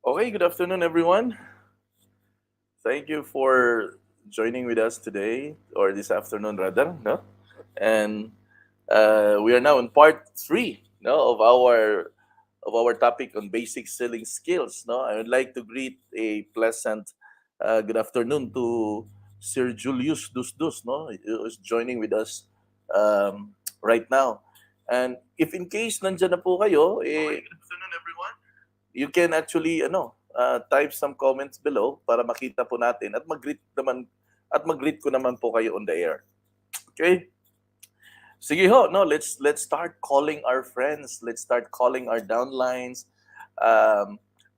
Okay, good afternoon, everyone. Thank you for joining with us today, or this afternoon, rather. No, and we are now in part 3, no, of our topic on basic selling skills. No, I would like to greet a pleasant good afternoon to Sir Julius Dus, no, who is joining with us right now. And if in case nandyan na po kayo, good afternoon, everyone. You can actually type some comments below para makita po natin at mag-greet ko naman po kayo on the air. Okay? Sige ho, no, let's start calling our friends. Let's start calling our downlines.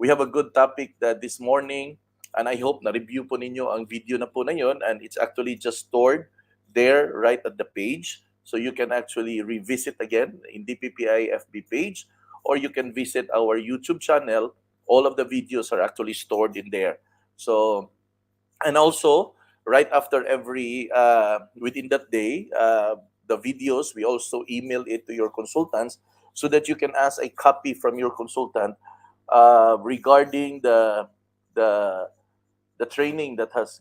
We have a good topic that this morning, and I hope na-review po ninyo ang video na po na yun, and it's actually just stored there right at the page. So you can actually revisit again in DPPI FB page, or you can visit our YouTube channel. All of the videos are actually stored in there. So, and also, right after every, within that day, the videos, we also email it to your consultants so that you can ask a copy from your consultant regarding the the training that has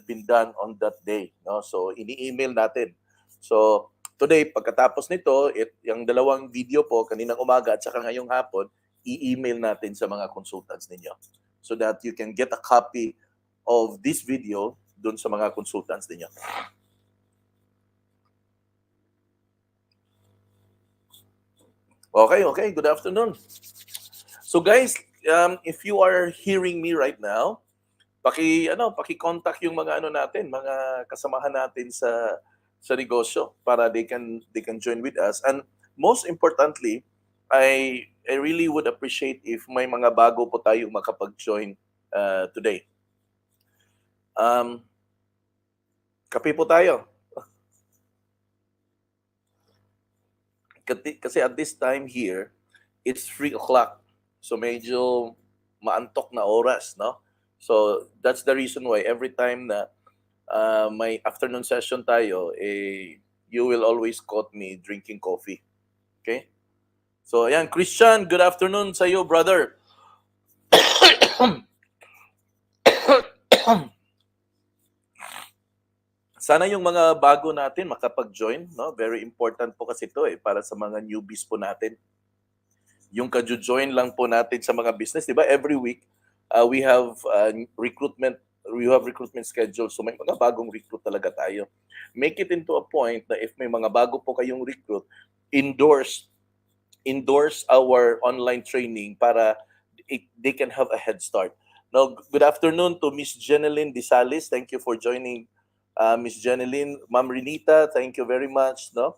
been done on that day, no? So ini-email natin. So today, pagkatapos nito, yung dalawang video po kaninang umaga at saka ngayong hapon, i-email natin sa mga consultants ninyo so that you can get a copy of this video dun sa mga consultants ninyo. Okay, good afternoon. So guys, if you are hearing me right now, paki-contact yung mga natin, mga kasamahan natin sa negosyo para they can join with us. And most importantly, I really would appreciate if may mga bago po tayo makapag-join today. Kape po tayo. Kasi at this time here, it's 3 o'clock. So medyo maantok na oras, no? So that's the reason why every time na may afternoon session tayo, you will always caught me drinking coffee. Okay? So ayan, Christian, good afternoon sa iyo, brother. Sana yung mga bago natin makapag-join, no? Very important po kasi ito para sa mga newbies po natin. Yung ka-join lang po natin sa mga business, 'di ba? Every week we have recruitment schedule. So may mga bagong recruit talaga tayo. Make it into a point na if may mga bago po kayong recruit, endorse our online training para they can have a head start. Now, good afternoon to Miss Jeneline Disalis. Thank you for joining, Miss Jeneline. Ma'am Renita, thank you very much. No,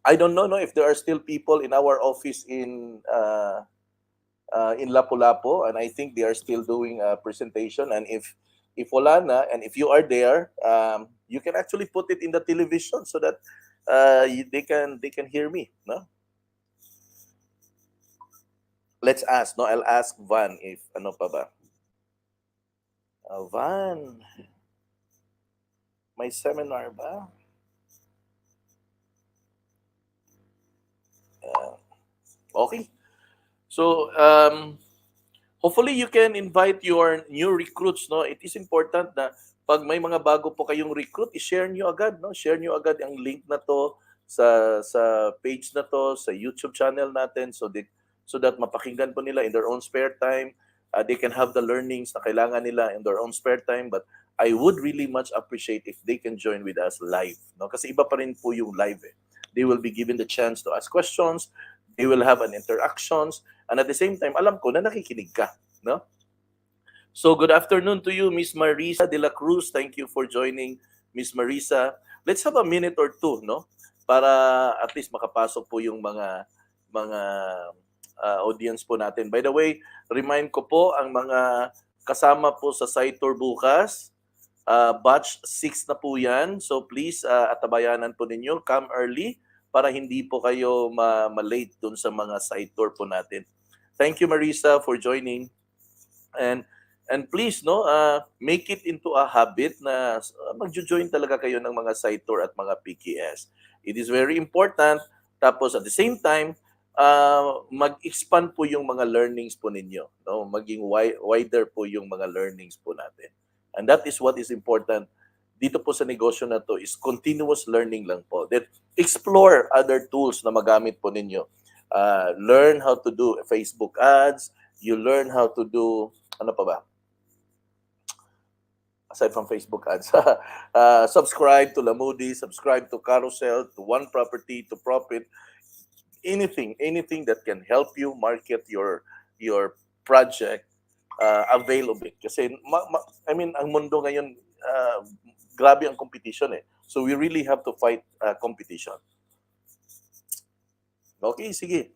I don't know, no, if there are still people in our office in Lapu-Lapu, and I think they are still doing a presentation. And if wala na, and if you are there, you can actually put it in the television so that they can hear me. No, let's ask. No, I'll ask Van if ano pa ba. Van, may seminar ba? Uh, okay. So, hopefully you can invite your new recruits, no? It is important na pag may mga bago po kayong recruit, i-share niyo agad, no? Share niyo agad ang link na to sa page na to, sa YouTube channel natin so that mapakinggan po nila in their own spare time. They can have the learnings na kailangan nila in their own spare time, but I would really much appreciate if they can join with us live, no? Kasi iba pa rin po yung live eh. They will be given the chance to ask questions, they will have an interactions, and at the same time, alam ko na nakikinig ka, no? So good afternoon to you, Miss Marisa de la Cruz. Thank you for joining, Miss Marisa. Let's have a minute or two, no? Para at least makapasok po yung mga audience po natin. By the way, remind ko po ang mga kasama po sa site tour bukas. Batch 6 na po yan. So please, atabayanan po ninyo. Come early para hindi po kayo ma-late dun sa mga site tour po natin. Thank you, Marisa, for joining. And please, no, make it into a habit na magjo-join talaga kayo ng mga site tour at mga PKS. It is very important. Tapos at the same time, mag-expand po yung mga learnings po ninyo, no? Maging wider po yung mga learnings po natin. And that is what is important dito po sa negosyo na to, is continuous learning lang po. Then explore other tools na magamit po ninyo. Learn how to do Facebook ads, you learn how to do, ano pa ba? Aside from Facebook ads, subscribe to Lamudi, subscribe to Carousel, to One Property, to Profit, anything that can help you market your project, available. Kasi I mean, ang mundo ngayon, grabe ang competition eh. So we really have to fight competition. Okay, sige.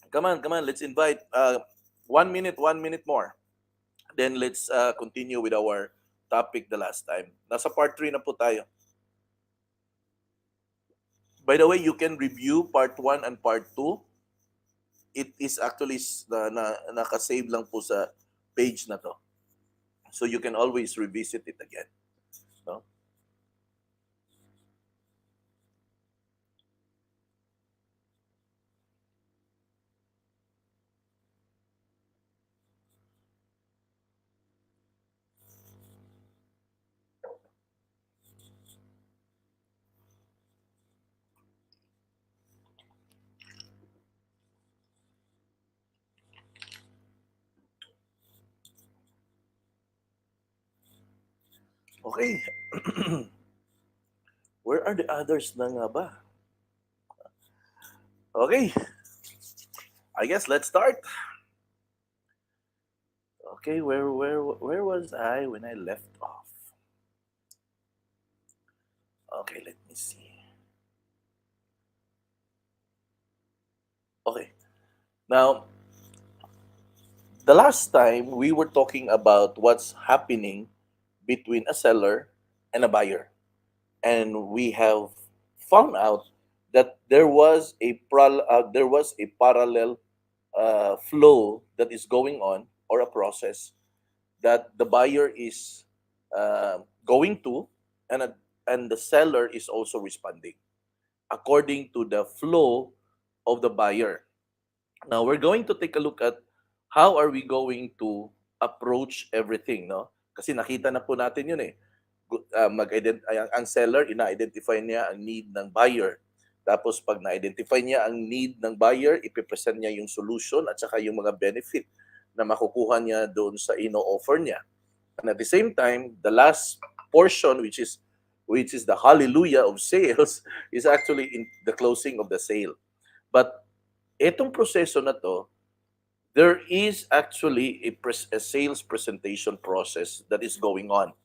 Come on, let's invite 1 minute more. Then let's continue with our topic the last time. Nasa part 3 na po tayo. By the way, you can review part 1 and part 2. It is actually naka-save lang po sa page na to. So you can always revisit it again. No? Okay. Where are the others na nga ba? Okay. I guess let's start. Okay, where was I when I left off? Okay, let me see. Okay. Now, the last time we were talking about what's happening between a seller and a buyer. And we have found out that there was a parallel flow that is going on, or a process that the buyer is going to, and and the seller is also responding according to the flow of the buyer. Now we're going to take a look at how are we going to approach everything, no? Kasi nakita na po natin yun eh. Ang seller, ina-identify niya ang need ng buyer. Tapos pag na-identify niya ang need ng buyer, ipipresent niya yung solution at saka yung mga benefit na makukuha niya doon sa ino-offer niya. And at the same time, the last portion, which is the hallelujah of sales, is actually in the closing of the sale. But etong proseso na to, there is actually a sales presentation process that is going on.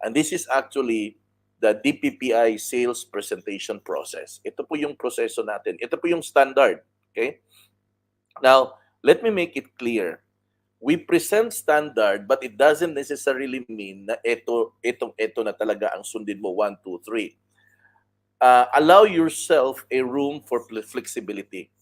And this is actually the DPPI sales presentation process. Ito po yung proseso natin. Ito po yung standard. Okay? Now, let me make it clear. We present standard, but it doesn't necessarily mean na ito na talaga ang sundin mo, 1, 2, 3. Allow yourself a room for flexibility.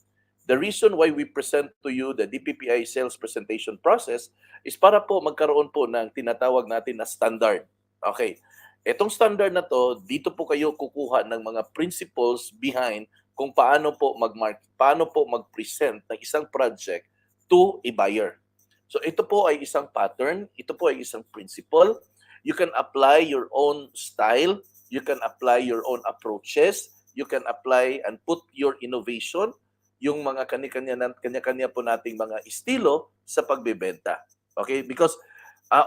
The reason why we present to you the DPPI sales presentation process is para po magkaroon po ng tinatawag natin na standard. Okay. Etong standard na to, dito po kayo kukuha ng mga principles behind kung paano po mag-present ng isang project to a buyer. So ito po ay isang pattern, ito po ay isang principle. You can apply your own style, you can apply your own approaches, you can apply and put your innovation, yung mga kanya-kanya po nating mga estilo sa pagbebenta. Okay? Because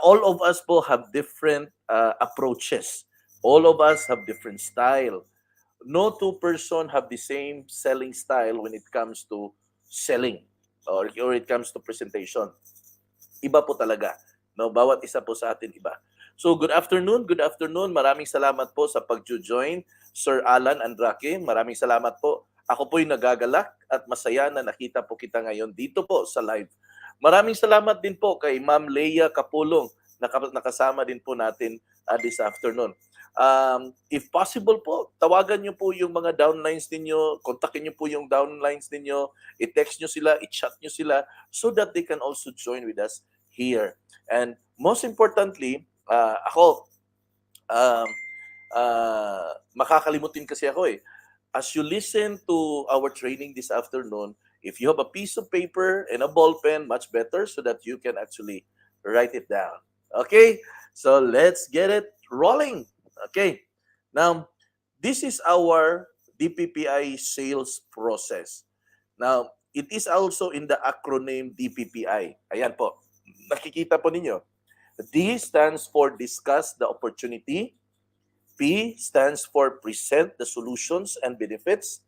all of us po have different approaches. All of us have different style. No two person have the same selling style when it comes to selling, or it comes to presentation. Iba po talaga. No, bawat isa po sa atin iba. So good afternoon, good afternoon. Maraming salamat po sa pag-join, Sir Alan Andrake. Maraming salamat po. Ako po'y nagagalak at masaya na nakita po kita ngayon dito po sa live. Maraming salamat din po kay Ma'am Leia Kapulong, nakasama din po natin this afternoon. If possible po, tawagan nyo po yung mga downlines ninyo, kontakin nyo po yung downlines ninyo, i-text nyo sila, i-chat nyo sila, so that they can also join with us here. And most importantly, ako, makakalimutin kasi ako eh. As you listen to our training this afternoon, if you have a piece of paper and a ball pen, much better so that you can actually write it down. Okay? So let's get it rolling. Okay. Now, this is our DPPI sales process. Now, it is also in the acronym DPPI. Ayan po. Nakikita po ninyo. D stands for discuss the opportunity. P stands for present the solutions and benefits.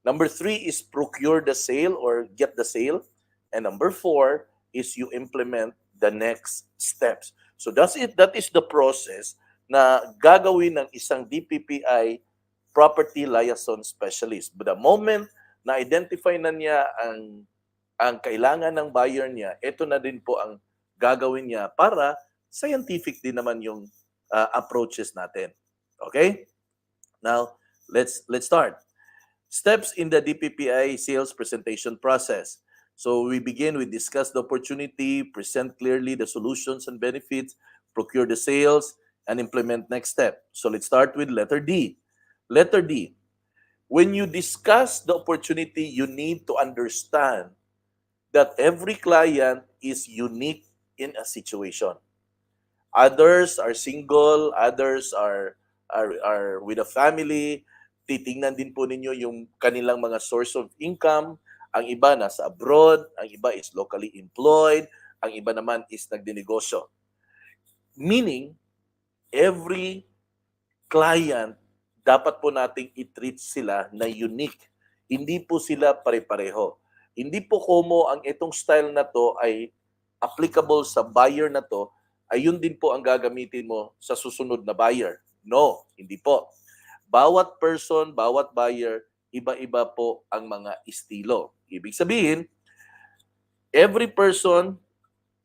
Number 3 is procure the sale or get the sale. And number 4 is you implement the next steps. So that's it. That is the process na gagawin ng isang DPPI property liaison specialist. But the moment na identify na niya ang kailangan ng buyer niya, ito na din po ang gagawin niya para scientific din naman yung approaches natin. Okay? Now, let's start. Steps in the DPPI sales presentation process. So we begin with discuss the opportunity, present clearly the solutions and benefits, procure the sales, and implement next step. So let's start with letter D. Letter D. When you discuss the opportunity, you need to understand that every client is unique in a situation. Others are single, others are with a family. Titingnan din po ninyo yung kanilang mga source of income. Ang iba nasa abroad, ang iba is locally employed, ang iba naman is nagdinegosyo. Meaning, every client, dapat po nating i-treat sila na unique. Hindi po sila pare-pareho. Hindi po como ang itong style na to ay applicable sa buyer na to, ay yun din po ang gagamitin mo sa susunod na buyer. No, hindi po. Bawat person, bawat buyer, iba-iba po ang mga estilo. Ibig sabihin, every person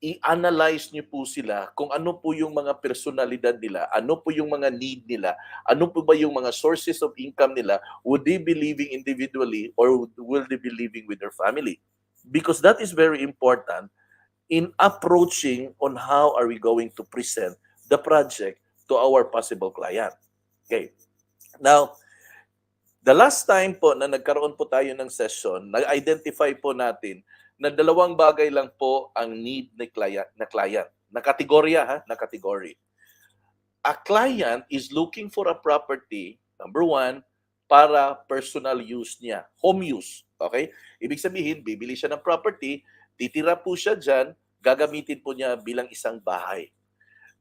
i-analyze niyo po sila kung ano po yung mga personalidad nila, ano po yung mga need nila, ano po ba yung mga sources of income nila, would they be living individually or will they be living with their family? Because that is very important in approaching on how are we going to present the project to our possible client. Okay. Now, the last time po na nagkaroon po tayo ng session, nag-identify po natin na dalawang bagay lang po ang need ni client, na kategorya ha, na category. A client is looking for a property, number one, para personal use niya, home use. Okay? Ibig sabihin, bibili siya ng property, titira po siya dyan, gagamitin po niya bilang isang bahay.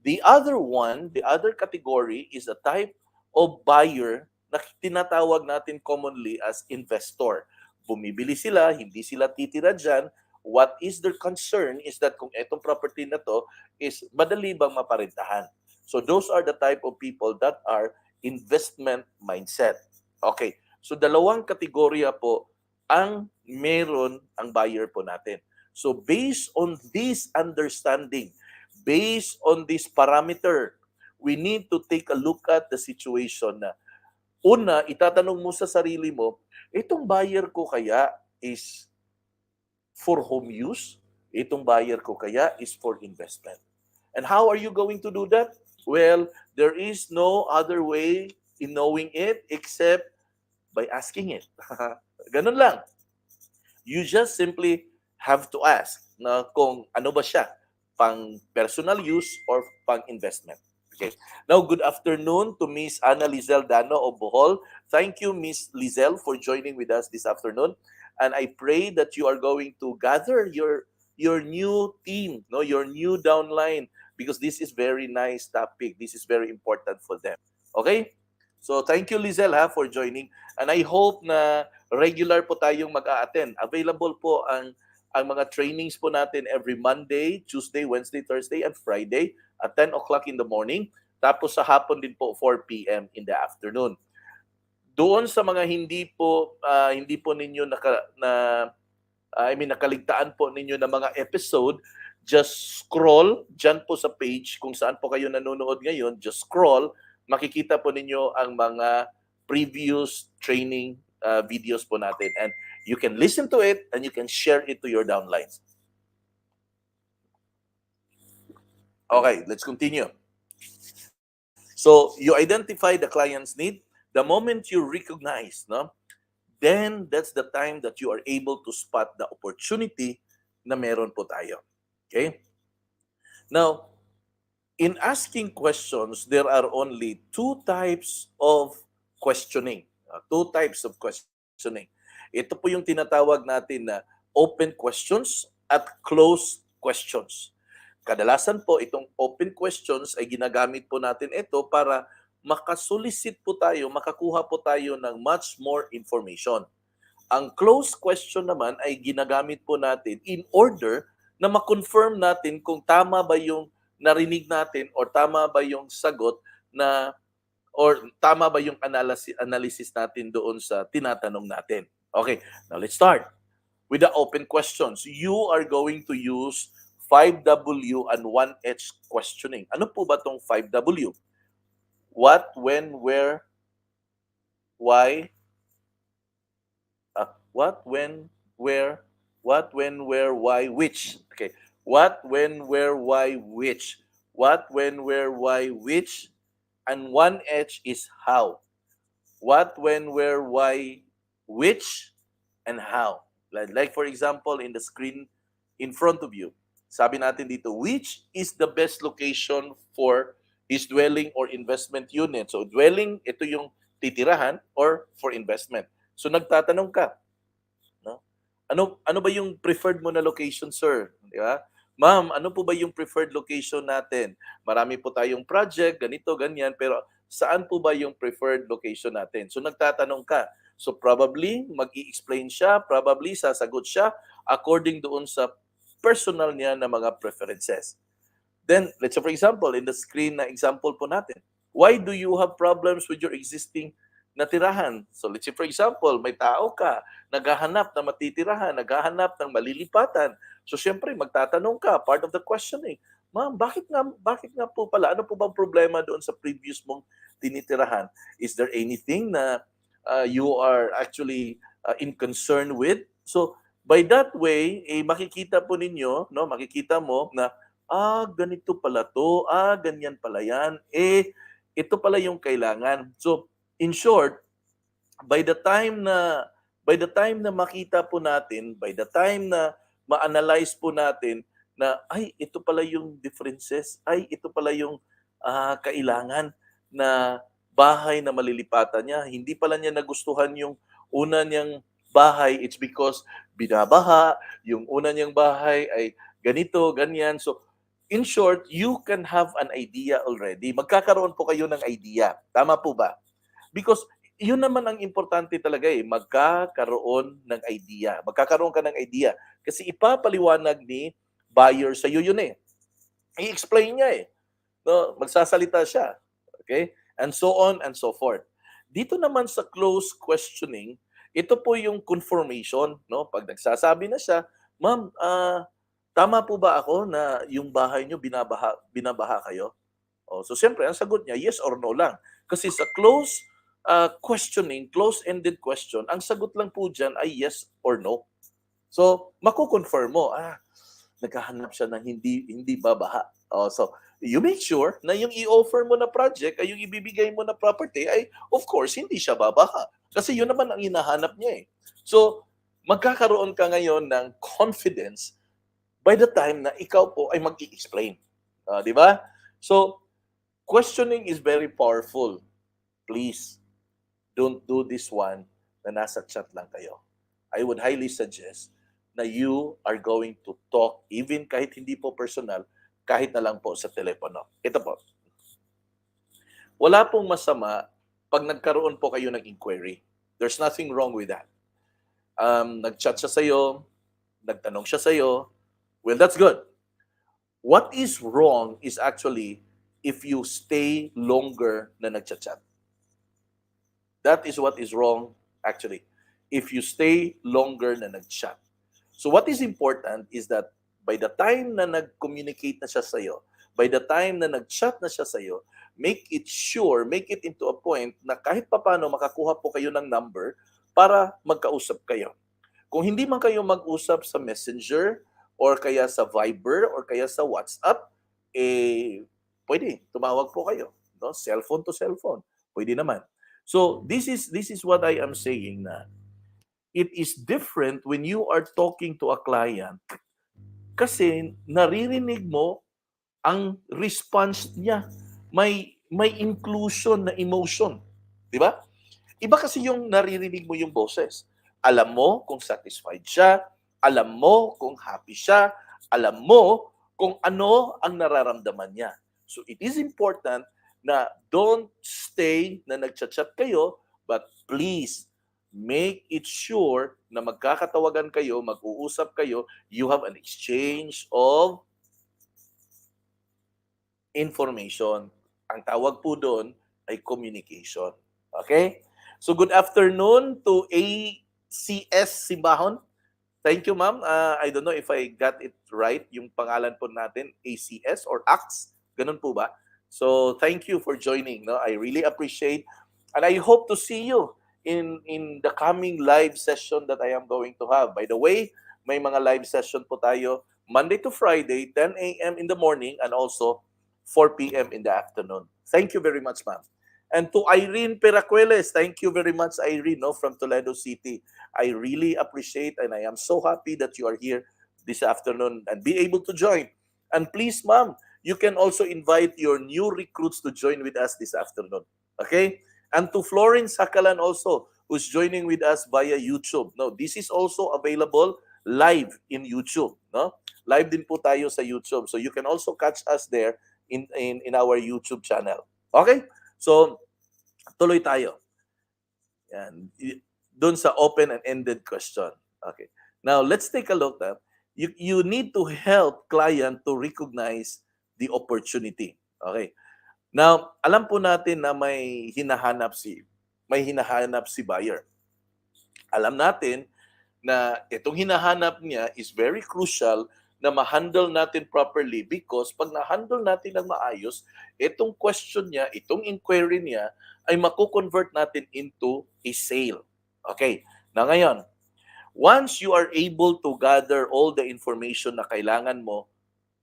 The other one, the other category is a type of buyer na tinatawag natin commonly as investor. Bumibili sila, hindi sila titira dyan. What is their concern is that kung etong property na to is madali bang maparentahan. So those are the type of people that are investment mindset. Okay. So dalawang kategorya po ang meron ang buyer po natin. So based on this understanding, based on this parameter, we need to take a look at the situation na una, itatanong mo sa sarili mo, itong buyer ko kaya is for home use? Itong buyer ko kaya is for investment? And how are you going to do that? Well, there is no other way in knowing it except by asking it. Ganun lang. You just simply have to ask na kung ano ba siya, pang personal use or pang investment. Okay. Now, good afternoon to Miss Ana Lizelle Dano of Bohol. Thank you, Miss Lizelle, for joining with us this afternoon. And I pray that you are going to gather your new team, no, your new downline, because this is very nice topic. This is very important for them. Okay? So, thank you, Lizelle, ha, for joining. And I hope na regular po tayong mag-a-attend. Available po ang mga trainings po natin every Monday, Tuesday, Wednesday, Thursday, and Friday at 10 o'clock in the morning. Tapos sa hapon din po 4 p.m. in the afternoon. Doon sa mga hindi po ninyo nakaligtaan po ninyo ng mga episode, just scroll dyan po sa page kung saan po kayo nanonood ngayon, just scroll, makikita po ninyo ang mga previous training videos po natin. And you can listen to it and you can share it to your downlines. Okay, let's continue. So, you identify the client's need. The moment you recognize, no, then that's the time that you are able to spot the opportunity na meron po tayo. Okay? Now, in asking questions, there are only two types of questioning. Two types of questioning. Ito po yung tinatawag natin na open questions at closed questions. Kadalasan po itong open questions ay ginagamit po natin ito para makasulisit po tayo, makakuha po tayo ng much more information. Ang closed question naman ay ginagamit po natin in order na ma-confirm natin kung tama ba yung narinig natin or tama ba yung sagot na or tama ba yung analysis natin doon sa tinatanong natin. Okay, now let's start with the open questions. You are going to use 5W and 1H questioning. Ano po ba tong 5W? What, when, where, why, what, when, where, why, which. Okay. What, when, where, why, which. What, when, where, why, which. And 1H is how. What, when, where, why, which, and how. Like for example, in the screen in front of you, sabi natin dito, which is the best location for his dwelling or investment unit? So dwelling, ito yung titirahan or for investment. So nagtatanong ka, no? Ano ba yung preferred mo na location, sir? Di ba? Ma'am, ano po ba yung preferred location natin? Marami po tayong project, ganito, ganyan, pero saan po ba yung preferred location natin? So nagtatanong ka. So probably mag-i-explain siya, probably sasagot siya according doon sa personal niya na mga preferences. Then, let's say for example, in the screen na example po natin, why do you have problems with your existing na tirahan. So let's say for example, may tao ka, naghahanap na matitirahan, naghahanap ng malilipatan. So siyempre magtatanong ka, part of the questioning, ma'am, bakit nga po pala? Ano po bang problema doon sa previous mong tinitirahan? Is there anything na you are actually in concern with? So by that way, makikita po ninyo, no, makikita mo na ganito pala to, ganyan pala yan, ito pala yung kailangan. So in short, by the time na makita po natin, by the time na ma-analyze po natin na ay ito pala yung differences, ay ito pala yung kailangan na bahay na malilipatan niya. Hindi pala niya nagustuhan yung una niyang bahay, it's because binabaha, yung una niyang bahay ay ganito, ganyan. So in short, you can have an idea already. Magkakaroon po kayo ng idea. Tama po ba? Because yun naman ang importante talaga magkakaroon ng idea. Magkakaroon ka ng idea. Kasi ipapaliwanag ni buyer sa iyo yun I-explain niya No, magsasalita siya. Okay? And so on and so forth. Dito naman sa close questioning, ito po yung confirmation, no? Pag nagsasabi na siya, ma'am, tama po ba ako na yung bahay niyo binabaha kayo? So siyempre, ang sagot niya, yes or no lang. Kasi sa close questioning, close-ended question, ang sagot lang po dyan ay yes or no. So, makukonfirm mo, naghahanap siya ng hindi babaha. So, you make sure na yung i-offer mo na project, ay yung ibibigay mo na property, ay of course, hindi siya babaha. Kasi yun naman ang hinahanap niya So, magkakaroon ka ngayon ng confidence by the time na ikaw po ay mag-i-explain. Di ba? So, questioning is very powerful. Please, don't do this one na nasa chat lang kayo. I would highly suggest na you are going to talk, even kahit hindi po personal, kahit na lang po sa telepono. Ito po. Wala pong masama pag nagkaroon po kayo ng inquiry. There's nothing wrong with that. Nag-chat siya sa'yo, nagtanong siya sa'yo, well, that's good. What is wrong is actually if you stay longer na nag-chat. That is what is wrong, actually. If you stay longer na nag-chat. So what is important is that by the time na nag-communicate na siya sa'yo, by the time na nag-chat na siya sa'yo, make it into a point na kahit papano makakuha po kayo ng number para magkausap kayo. Kung hindi man kayo mag-usap sa Messenger or kaya sa Viber or kaya sa WhatsApp, pwede, tumawag po kayo. No? Cellphone to cellphone. Pwede naman. So this is what I am saying na it is different when you are talking to a client kasi naririnig mo ang response niya. May inclusion na emotion. Di ba? Iba kasi yung naririnig mo yung boses. Alam mo kung satisfied siya, alam mo kung happy siya, alam mo kung ano ang nararamdaman niya. So it is important na don't stay na nagchat-chat kayo, but please make it sure na magkakatawagan kayo, mag-uusap kayo, you have an exchange of information. Ang tawag po doon ay communication. Okay? So good afternoon to ACS Simbahon. Thank you, ma'am. I don't know if I got it right, yung pangalan po natin, ACS or ACS. Ganun po ba? So thank you for joining. No? I really appreciate and I hope to see you in the coming live session that I am going to have. By the way, may mga live session po tayo Monday to Friday, 10 a.m. in the morning and also 4 p.m. in the afternoon. Thank you very much, ma'am. And to Irene Peracueles, thank you very much, Irene, from Toledo City. I really appreciate and I am so happy that you are here this afternoon and be able to join. And please, ma'am, you can also invite your new recruits to join with us this afternoon. Okay? And to Florence Hakalan also, who's joining with us via YouTube. No, this is also available live in YouTube. No? Live din po tayo sa YouTube. So you can also catch us there in our YouTube channel. Okay? So, tuloy tayo. Yan. Doon sa open and ended question. Okay. Now, let's take a look at you need to help client to recognize the opportunity. Okay. Now, alam po natin na may hinahanap si may hinahanap si buyer. Alam natin na itong hinahanap niya is very crucial na ma-handle natin properly because pag na-handle natin ng maayos, itong question niya, itong inquiry niya, ay makukonvert natin into a sale. Okay, na ngayon, once you are able to gather all the information na kailangan mo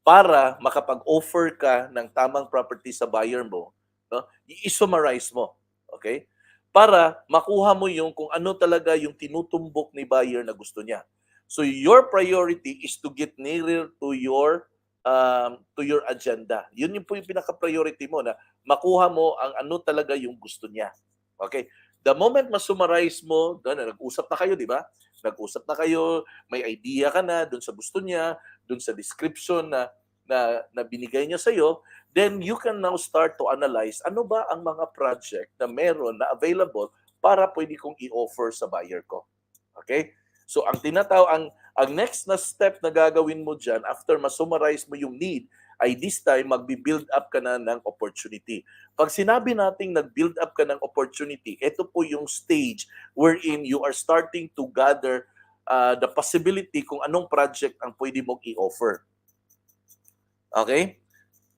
para makapag-offer ka ng tamang property sa buyer mo, no, i-summarize mo. Okay? Para makuha mo yung kung ano talaga yung tinutumbok ni buyer na gusto niya. So your priority is to get nearer to your agenda. Yun yung po yung pinaka-priority mo na makuha mo ang ano talaga yung gusto niya. Okay? The moment ma-summarize mo, nag-usap na kayo, di ba? Nag-usap na kayo, may idea ka na dun sa gusto niya, dun sa description na binigay niya sa iyo, then you can now start to analyze ano ba ang mga project na meron na available para pwede kong i-offer sa buyer ko. Okay? So ang next na step na gagawin mo diyan after ma-summarize mo yung need ay this time magbi-build up ka na ng opportunity. Pag sinabi nating nag-build up ka ng opportunity, ito po yung stage wherein you are starting to gather the possibility kung anong project ang pwede mong i-offer. Okay?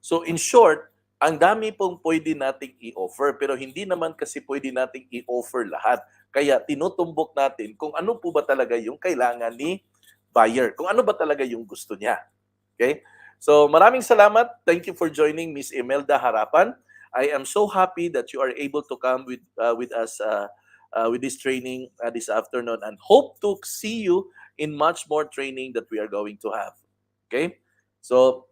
So in short, ang dami pong pwede nating i-offer pero hindi naman kasi pwede nating i-offer lahat. Kaya tinutumbok natin kung ano po ba talaga yung kailangan ni buyer, kung ano ba talaga yung gusto niya. Okay? So maraming salamat. Thank you for joining Miss Imelda Harapan. I am so happy that you are able to come with us with this training this afternoon and hope to see you in much more training that we are going to have. Okay? So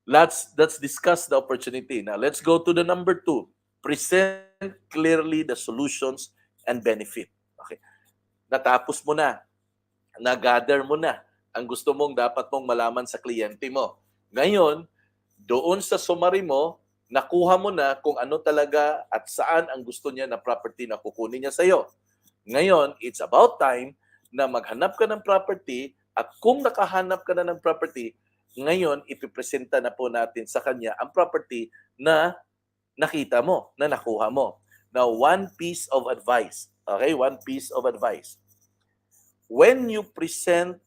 let's discuss the opportunity. Now, let's go to the number 2. Present clearly the solutions and benefit. Okay. Natapos mo na. Na-gather mo na ang gusto mong dapat mong malaman sa kliyente mo. Ngayon, doon sa summary mo, nakuha mo na kung ano talaga at saan ang gusto niya na property na kukunin niya sa iyo. Ngayon, it's about time na maghanap ka ng property at kung nakahanap ka na ng property, ngayon, ipipresenta na po natin sa kanya ang property na nakita mo, na nakuha mo. Now, one piece of advice. Okay? One piece of advice. When you present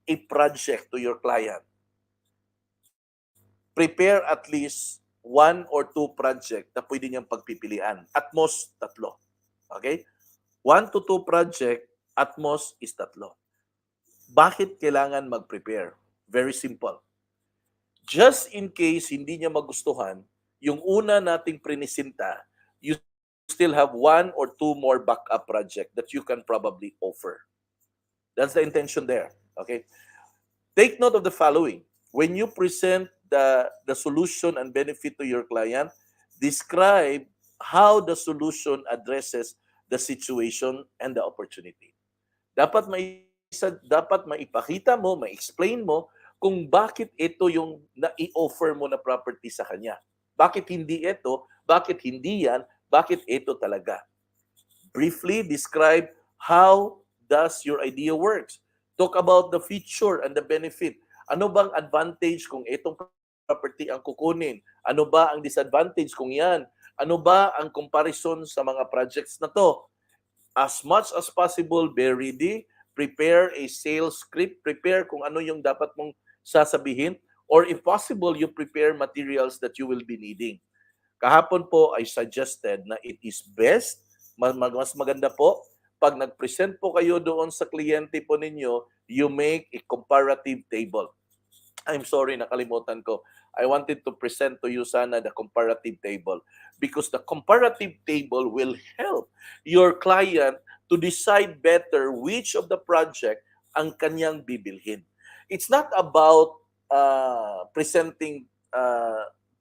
a project to your client, prepare at least 1 or 2 project na pwede niyang pagpipilian. At most, 3. Okay? 1 to 2 project, at most is 3. Bakit kailangan mag-prepare? Very simple. Just in case hindi niya magustuhan, yung una nating prinisinta, you still have 1 or 2 more backup project that you can probably offer. That's the intention there. Okay? Take note of the following. When you present the solution and benefit to your client, describe how the solution addresses the situation and the opportunity. Dapat maipakita mo, ma-explain mo kung bakit ito yung na-i-offer mo na property sa kanya. Bakit hindi ito? Bakit hindi yan? Bakit ito talaga? Briefly describe how does your idea works. Talk about the feature and the benefit. Ano bang advantage kung itong property ang kukunin? Ano ba ang disadvantage kung yan? Ano ba ang comparison sa mga projects na to? As much as possible, be ready. Prepare a sales script. Prepare kung ano yung dapat mong sasabihin. Or if possible, you prepare materials that you will be needing. Kahapon po, I suggested na it is best, mas maganda po, pag nag-present po kayo doon sa kliyente po ninyo, you make a comparative table. I'm sorry, nakalimutan ko. I wanted to present to you sana the comparative table because the comparative table will help your client to decide better which of the project ang kanyang bibilhin. It's not about presenting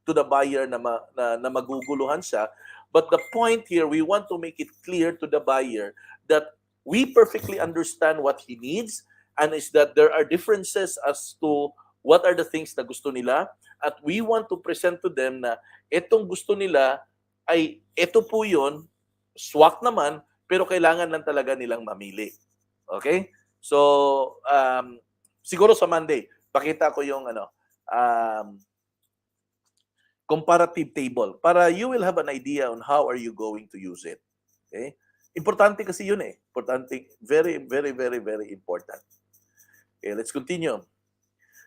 to the buyer na maguguluhan siya, but the point here, we want to make it clear to the buyer that we perfectly understand what he needs and is that there are differences as to what are the things na gusto nila at we want to present to them na itong gusto nila ay ito po yun, swak naman, pero kailangan lang talaga nilang mamili. Okay? So, siguro sa Monday, pakita ko yung comparative table para you will have an idea on how are you going to use it. Okay? Importante kasi yun eh. Importante, very, very, very, very important. Okay, let's continue.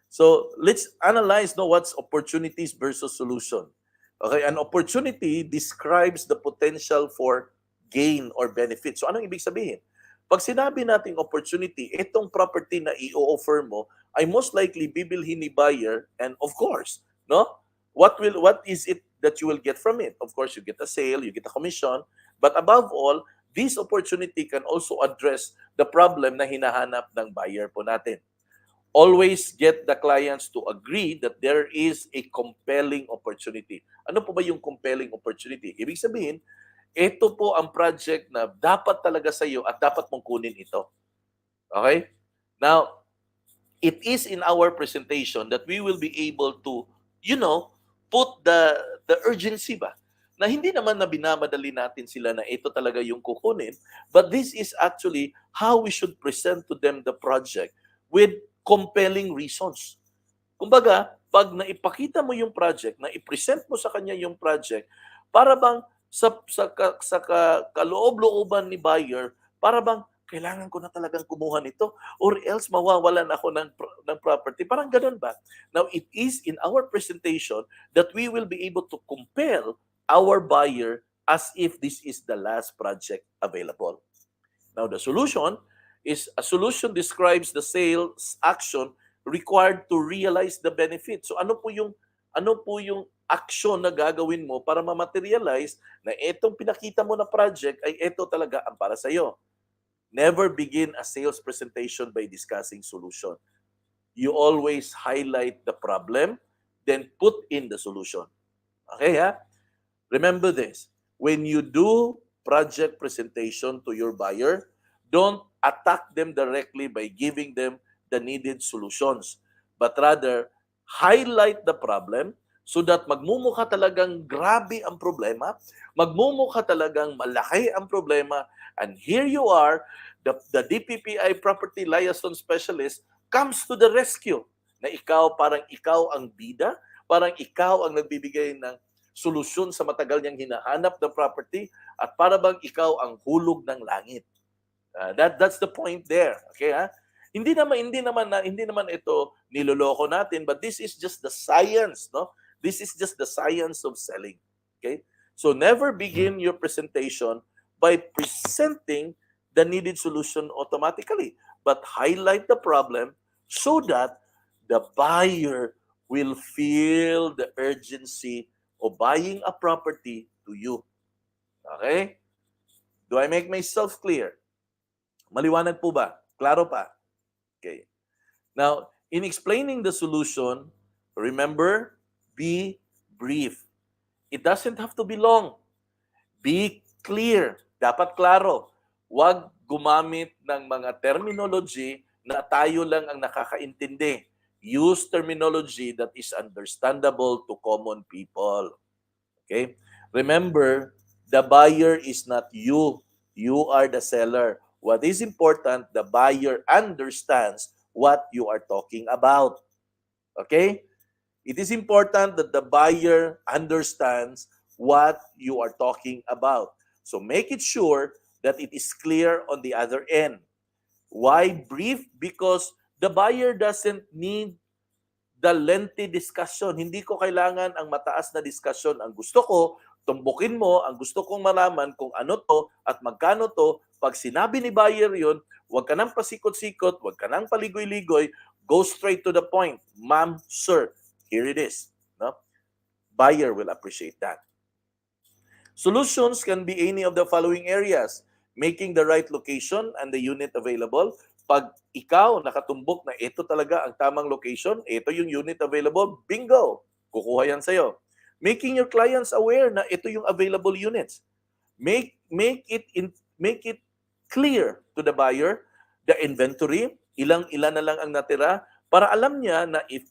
So let's analyze no what's opportunities versus solution. Okay, an opportunity describes the potential for gain or benefit. So anong ibig sabihin? Pag sinabi nating opportunity, itong property na i-offer mo ay most likely bibilhin ni buyer, and of course, no? What is it that you will get from it? Of course, you get a sale, you get a commission, but above all, this opportunity can also address the problem na hinahanap ng buyer po natin. Always get the clients to agree that there is a compelling opportunity. Ano po ba yung compelling opportunity? Ibig sabihin, ito po ang project na dapat talaga sa iyo at dapat mong kunin ito. Okay? Now, it is in our presentation that we will be able to, put the urgency ba? Na hindi naman na binamadali natin sila na ito talaga yung kukunin, but this is actually how we should present to them the project with compelling reasons. Kumbaga, pag naipakita mo yung project, na i-present mo sa kanya yung project, para bang sa kaloob-looban ni buyer, para bang kailangan ko na talagang kumuha nito or else mawawalan ako ng property. Parang ganun ba? Now, it is in our presentation that we will be able to compel our buyer as if this is the last project available. Now, the solution is a solution describes the sales action required to realize the benefit. So ano po yung action na gagawin mo para ma-materialize na itong pinakita mo na project ay ito talaga ang para sa iyo. Never begin a sales presentation by discussing solution. You always highlight the problem, then put in the solution. Okay, ha? Remember this. When you do project presentation to your buyer, don't attack them directly by giving them the needed solutions, but rather highlight the problem so that magmumukha talagang grabe ang problema, magmumukha talagang malaki ang problema, and here you are, the DPPI Property Liaison Specialist comes to the rescue na parang ikaw ang bida, parang ikaw ang nagbibigay ng solusyon sa matagal niyang hinahanap na property at para bang ikaw ang hulog ng langit. That's the point there. Okay, ha? Hindi naman ito niloloko natin, but this is just the science, no? This is just the science of selling. Okay? So never begin your presentation by presenting the needed solution automatically, but highlight the problem so that the buyer will feel the urgency of buying a property to you. Okay? Do I make myself clear? Maliwanag po ba? Klaro pa? Okay. Now, in explaining the solution, remember, be brief. It doesn't have to be long. Be clear. Dapat klaro. Huwag gumamit ng mga terminology na tayo lang ang nakakaintindi. Use terminology that is understandable to common people. Okay? Remember, the buyer is not you. You are the seller. What is important, the buyer understands what you are talking about. Okay? It is important that the buyer understands what you are talking about. So make it sure that it is clear on the other end. Why brief? Because the buyer doesn't need the lengthy discussion. Hindi ko kailangan ang mataas na discussion. Ang gusto ko, tumbukin mo, ang gusto kong malaman kung ano to at magkano to. Pag sinabi ni buyer yun, huwag ka nang pasikot-sikot, huwag ka nang paligoy-ligoy, go straight to the point. Ma'am, sir, here it is. No? Buyer will appreciate that. Solutions can be any of the following areas. Making the right location and the unit available. Pag ikaw nakatumbok na ito talaga ang tamang location, ito yung unit available, bingo! Kukuha yan sa'yo. Making your clients aware na ito yung available units. Make it clear to the buyer the inventory, ilang-ilan na lang ang natira, para alam niya na if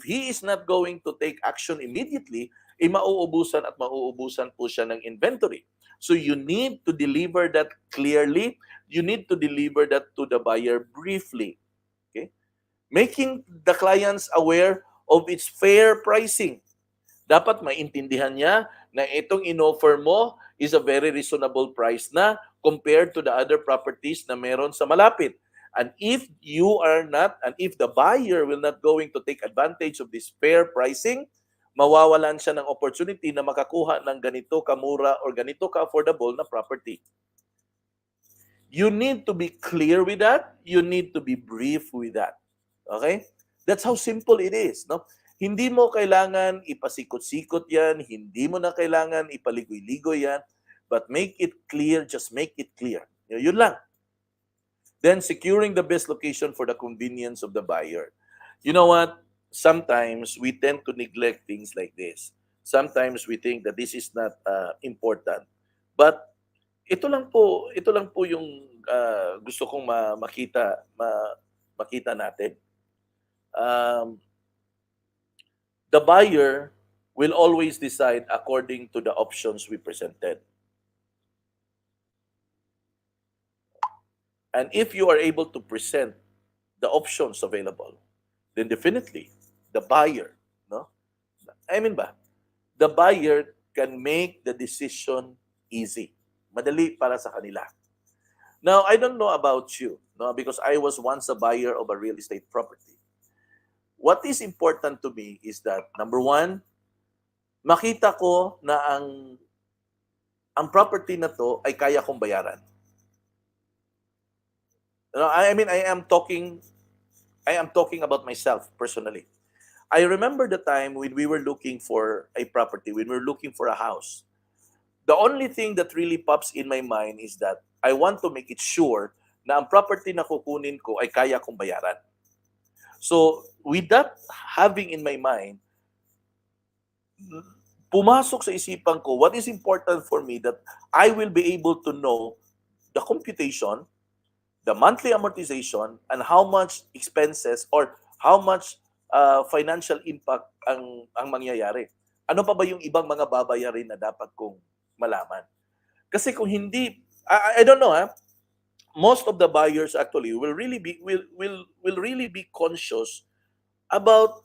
he is not going to take action immediately, mauubusan at mauubusan po siya ng inventory. So you need to deliver that clearly. You need to deliver that to the buyer briefly. Okay? Making the clients aware of its fair pricing. Dapat maintindihan niya na itong inoffer mo, is a very reasonable price na compared to the other properties na meron sa malapit. And if you are not, and if the buyer will not going to take advantage of this fair pricing, mawawalan siya ng opportunity na makakuha ng ganito kamura or ganito ka-affordable na property. You need to be clear with that. You need to be brief with that. Okay? That's how simple it is. No? Hindi mo kailangan ipasikot-sikot yan. Hindi mo na kailangan ipaligoy-ligoy yan. But make it clear. Just make it clear. Yun lang. Then securing the best location for the convenience of the buyer. You know what? Sometimes we tend to neglect things like this. Sometimes we think that this is not important. But ito lang po yung gusto kong makita natin. The buyer will always decide according to the options we presented. And if you are able to present the options available, then definitely the buyer, no? I mean ba, the buyer can make the decision easy. Madali para sa kanila. Now, I don't know about you, no, because I was once a buyer of a real estate property. What is important to me is that, number one, makita ko na ang property na to ay kaya kong bayaran. No, I mean, I am talking about myself personally. I remember the time when we were looking for a property, when we were looking for a house. The only thing that really pops in my mind is that I want to make it sure na ang property na kukunin ko ay kaya kong bayaran. So, with that having in my mind, pumasok sa isipan ko, what is important for me that I will be able to know the computation, the monthly amortization, and how much expenses or how much financial impact ang mangyayari. Ano pa ba yung ibang mga babayarin na dapat kong malaman? Kasi kung hindi, I don't know, most of the buyers actually will really be conscious about,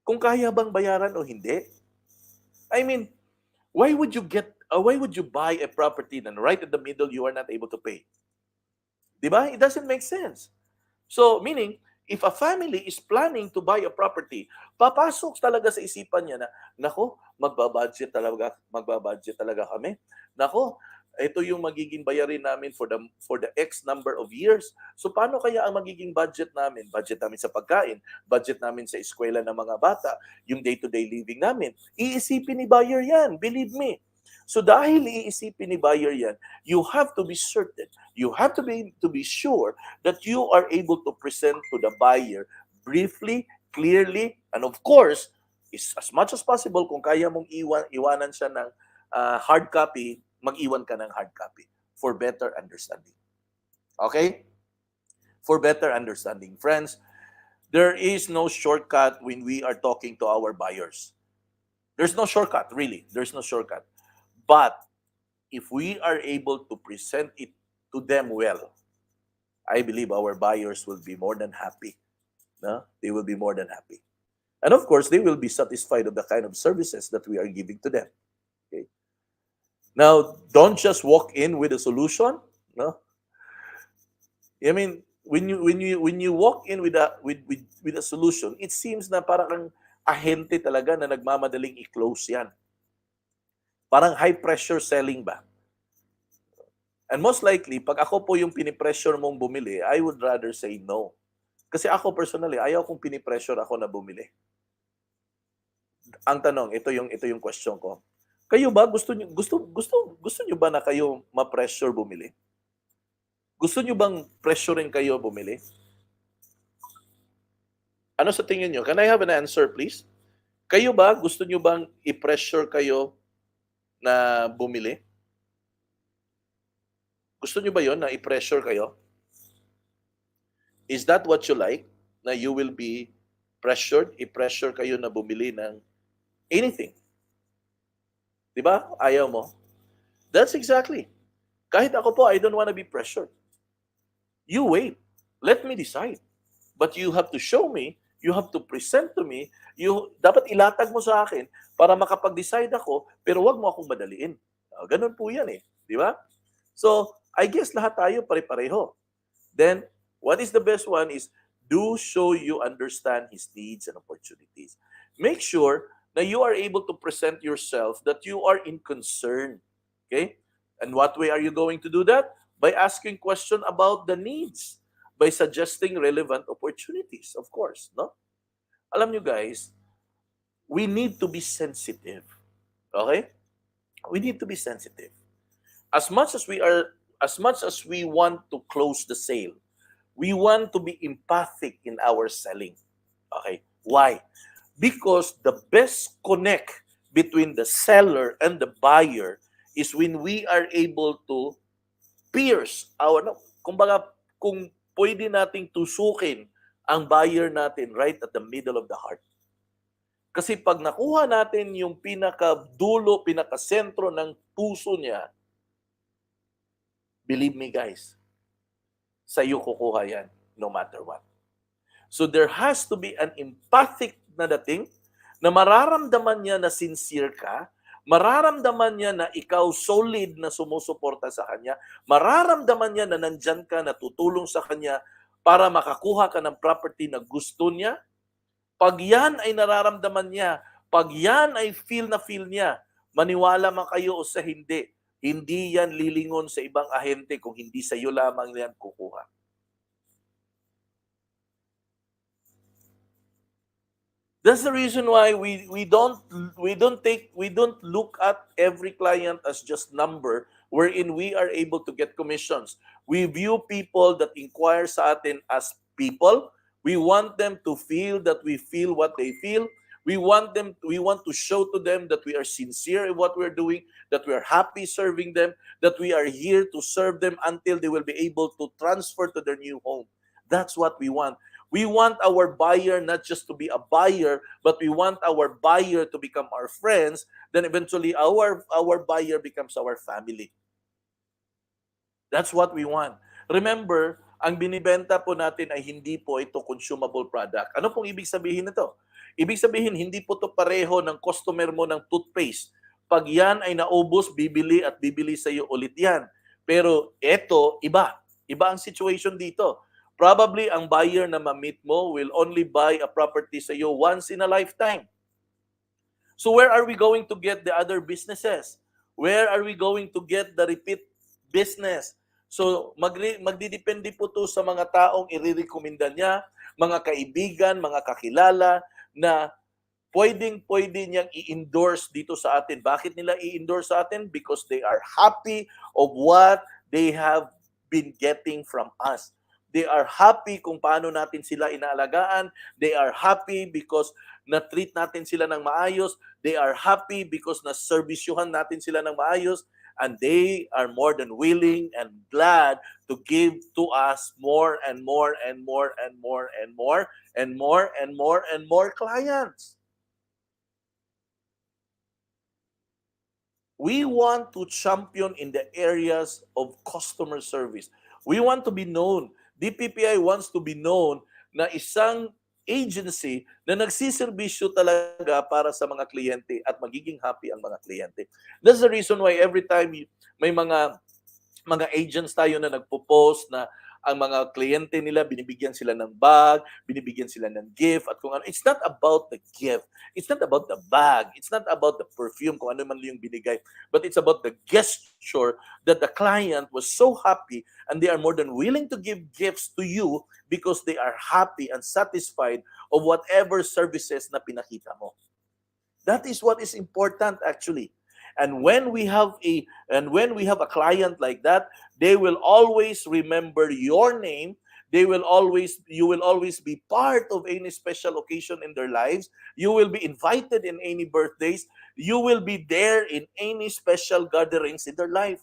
kung kaya bang bayaran o hindi. I mean, why would you buy a property and right in the middle you are not able to pay? Diba? It doesn't make sense. So, meaning, if a family is planning to buy a property, papasok talaga sa isipan niya na, nako, magbabudget talaga kami. Nako, ito yung magiging bayarin namin for the X number of years. So paano kaya ang magiging budget namin? Budget namin sa pagkain, budget namin sa eskwela ng mga bata, yung day-to-day living namin. Iisipin ni buyer yan, believe me. So dahil iisipin ni buyer yan, you have to be certain, you have to be sure that you are able to present to the buyer briefly, clearly, and of course, is as much as possible kung kaya mong iwanan siya ng hard copy, mag-iwan ka ng hard copy for better understanding. Okay? For better understanding. Friends, there is no shortcut when we are talking to our buyers. There's no shortcut, really. There's no shortcut. But if we are able to present it to them well, I believe our buyers will be more than happy. No? They will be more than happy. And of course, they will be satisfied of the kind of services that we are giving to them. Okay? Now, don't just walk in with a solution. No? I mean, when you walk in with a solution, it seems na parang kang ahente talaga na nagmamadaling i-close yan. Parang high pressure selling ba? And most likely, pag ako po yung pinipressure mong bumili, I would rather say no. Kasi ako personally, ayaw kong pinipressure ako na bumili. Ang tanong, ito yung question ko. Kayo ba gusto niyo ba na kayo ma-pressure bumili? Gusto niyo bang pressurein kayo bumili? Ano sa tingin niyo? Can I have an answer, please? Kayo ba gusto niyo bang i-pressure kayo na bumili? Gusto niyo ba 'yon na i-pressure kayo? Is that what you like? Na you will be pressured, i-pressure kayo na bumili ng anything? Diba? Ayaw mo? That's exactly. Kahit ako po, I don't want to be pressured. You wait. Let me decide. But you have to show me You have to present to me. Dapat ilatag mo sa akin para makapag-decide ako, pero wag mo akong madaliin. Ganun po yan eh. Di ba? So, I guess lahat tayo pare-pareho. Then, what is the best one is, do show you understand his needs and opportunities. Make sure that you are able to present yourself that you are in concern. Okay? And what way are you going to do that? By asking question about the needs, by suggesting relevant opportunities, of course, no? Alam nyo guys, we need to be sensitive. Okay? We need to be sensitive. As much as we want to close the sale, we want to be empathic in our selling. Okay? Why? Because the best connect between the seller and the buyer is when we are able to pierce our, no, kumbaga, kung pwede nating tusukin ang buyer natin right at the middle of the heart. Kasi pag nakuha natin yung pinaka-dulo, pinaka-sentro ng puso niya, believe me guys, sa'yo kukuha yan no matter what. So there has to be an empathic na dating na mararamdaman niya na sincere ka, mararamdaman niya na ikaw solid na sumusuporta sa kanya, mararamdaman niya na nandyan ka, na tutulong sa kanya para makakuha ka ng property na gusto niya. Pag yan ay nararamdaman niya, pag yan ay feel na feel niya, maniwala man kayo o sa hindi, hindi yan lilingon sa ibang ahente kung hindi sa iyo lamang yan kukuha. That's the reason why we don't look at every client as just number wherein we are able to get commissions. We view people that inquire sa atin as people. We want them to feel that we feel what they feel. We want to show to them that we are sincere in what we're doing, that we are happy serving them, that we are here to serve them until they will be able to transfer to their new home. That's what we want. We want our buyer not just to be a buyer, but we want our buyer to become our friends. Then eventually our buyer becomes our family. That's what we want. Remember, ang binibenta po natin ay hindi po ito consumable product. Ano pong ibig sabihin nito? Ibig sabihin, hindi po ito pareho ng customer mo ng toothpaste. Pag yan ay naubos, bibili at bibili sa iyo ulit yan. Pero ito, iba. Iba ang situation dito. Probably ang buyer na ma-meet mo will only buy a property sa iyo once in a lifetime. So where are we going to get the other businesses? Where are we going to get the repeat business? So magdidepende po to sa mga taong irerekomenda niya, mga kaibigan, mga kakilala na pwede niyang i-endorse dito sa atin. Bakit nila i-endorse sa atin? Because they are happy of what they have been getting from us. They are happy kung paano natin sila inaalagaan. They are happy because na-treat natin sila ng maayos. They are happy because na-servisyuhan natin sila ng maayos. And they are more than willing and glad to give to us more and more and more and more and more and more and more and more clients. We want to champion in the areas of customer service. We want to be known. DPPI wants to be known na isang agency na nagsiservisyo talaga para sa mga kliyente at magiging happy ang mga kliyente. That's the reason why every time may mga agents tayo na nagpo-post na ang mga kliyente nila, binibigyan sila ng bag, binibigyan sila ng gift, at kung ano. It's not about the gift. It's not about the bag. It's not about the perfume, kung ano man yung binigay. But it's about the gesture that the client was so happy and they are more than willing to give gifts to you because they are happy and satisfied of whatever services na pinakita mo. That is what is important actually. And when we have a client like that, they will always remember your name. You will always be part of any special occasion in their lives. You will be invited in any birthdays. You will be there in any special gatherings in their life.